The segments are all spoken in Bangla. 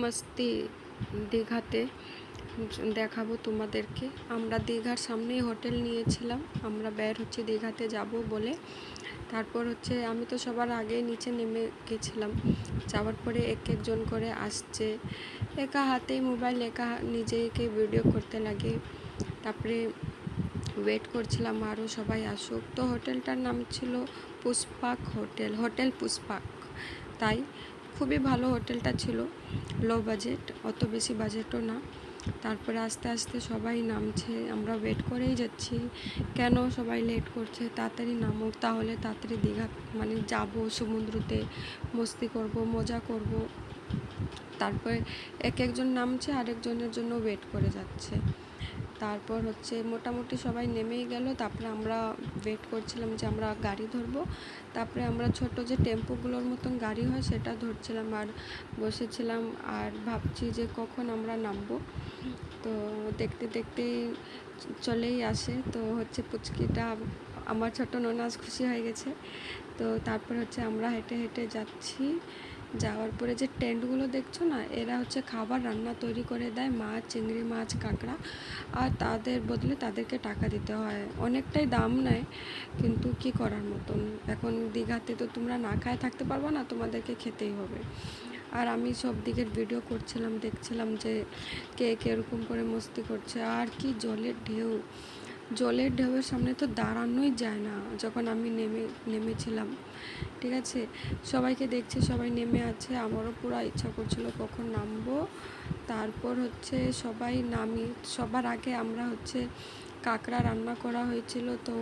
মস্তি দীঘাতে দেখাবো তোমাদেরকে। আমরা দীঘার সামনেই হোটেল নিয়েছিলাম, আমরা বের হচ্ছে দীঘাতে যাব বলে। তারপর হচ্ছে আমি তো সবার আগে নিচে নেমে গেছিলাম, যাওয়ার পরে এক একজন করে আসছে, একা হাতেই মোবাইল, একা নিজেকে ভিডিও করতে লাগে। তারপরে ওয়েট করছিলাম আরও সবাই আসুক। তো হোটেলটার নাম ছিল পুষ্পাক হোটেল পুষ্পাক। তাই খুবই ভালো হোটেলটা ছিল, লো বাজেট, অত বেশি বাজেটও না। তারপরে আস্তে আস্তে সবাই নামছে, আমরা ওয়েট করেই যাচ্ছি, কেন সবাই লেট করছে, তাড়াতাড়ি নামুক, তাহলে তাড়াতাড়ি দীঘা মানে যাব, সমুদ্রতে মস্তি করব, মজা করব। তারপরে এক একজন নামছে, আরেকজনের জন্য ওয়েট করে যাচ্ছে। তারপর হচ্ছে মোটামুটি সবাই নেমেই গেল। তারপরে আমরা ওয়েট করছিলাম যে আমরা গাড়ি ধরবো। তারপরে আমরা ছোট যে টেম্পোগুলোর মতন গাড়ি হয় সেটা ধরছিলাম আর বসেছিলাম, আর ভাবছি যে কখন আমরা নামবো। তো দেখতে দেখতেই চলেই আসে। তো হচ্ছে পুচকিটা, আমার ছোট ননাস খুশি হয়ে গেছে। তো তারপর হচ্ছে আমরা হেঁটে হেঁটে যাচ্ছি। যাওয়ার পরে যে টেন্টগুলো দেখছো না, এরা হচ্ছে খাবার রান্না তৈরি করে দেয়, মাছ, চিংড়ি মাছ, কাঁকড়া, আর তাদের বদলে তাদেরকে টাকা দিতে হয়। অনেকটাই দাম নেয়, কিন্তু কি করার মতন, এখন দীঘাতে তো তোমরা না খায় থাকতে পারবো না, তোমাদেরকে খেতেই হবে। আর আমি সব দিকের ভিডিও করছিলাম, দেখছিলাম যে কে কীরকম করে মস্তি করছে। আর কি জলের ঢেউয়ের সামনে তো দাঁড়ানোই যায় না। যখন আমি নেমেছিলাম, ঠিক আছে, সবাইকে দেখছি সবাই নেমে আছে, আমারও পুরো ইচ্ছা করছিল কখন নামবো। তারপর হচ্ছে সবাই নামি, সবার আগে আমরা হচ্ছে কাঁকড়া রান্না করা হয়েছিল, তো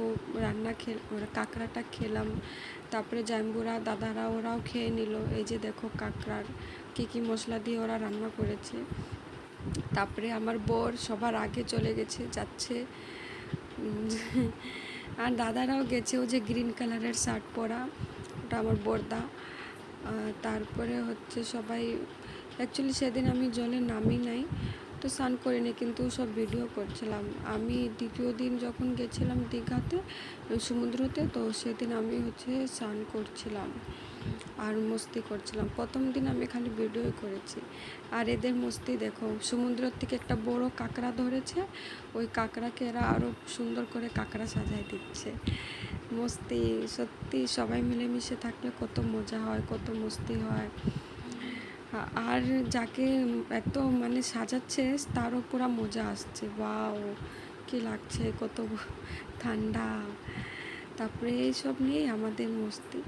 কাঁকড়াটা খেলাম। তারপরে জাম্বুরা দাদারা ওরাও খেয়ে নিল। এই যে দেখো কাঁকড়ার কী মশলা দিয়ে ওরা রান্না করেছে। তারপরে আমার বর সবার আগে চলে যাচ্ছে, আর দাদারাও গেছে, ও যে গ্রিন কালারের শার্ট পরা, ওটা আমার বরদা। তারপরে হচ্ছে সবাই, অ্যাকচুয়ালি সেদিন আমি জলে নামি নাই, তো স্নান করিনি, কিন্তু সব ভিডিও করছিলাম। আমি দ্বিতীয় দিন যখন গেছিলাম দীঘাতে সমুদ্রতে, তো সেদিন আমি হচ্ছে স্নান করছিলাম আর মস্তি করছিলাম। প্রথম দিন আমি খালি ভিডিও করেছি। আর এদের মস্তি দেখো, সমুদ্রের থেকে একটা বড় কাঁকড়া ধরেছে, ওই কাঁকড়াকে এরা আরও সুন্দর করে কাঁকড়া সাজায় দিচ্ছে। মস্তি সত্যি, সবাই মিলেমিশে থাকলে কত মজা হয়, কত মস্তি হয়। আর যাকে এত মানে সাজাচ্ছে তারও পুরো মজা আসছে, ওয়াও কি লাগছে, কত ঠান্ডা। তারপরে এইসব নিয়েই আমাদের মস্তি।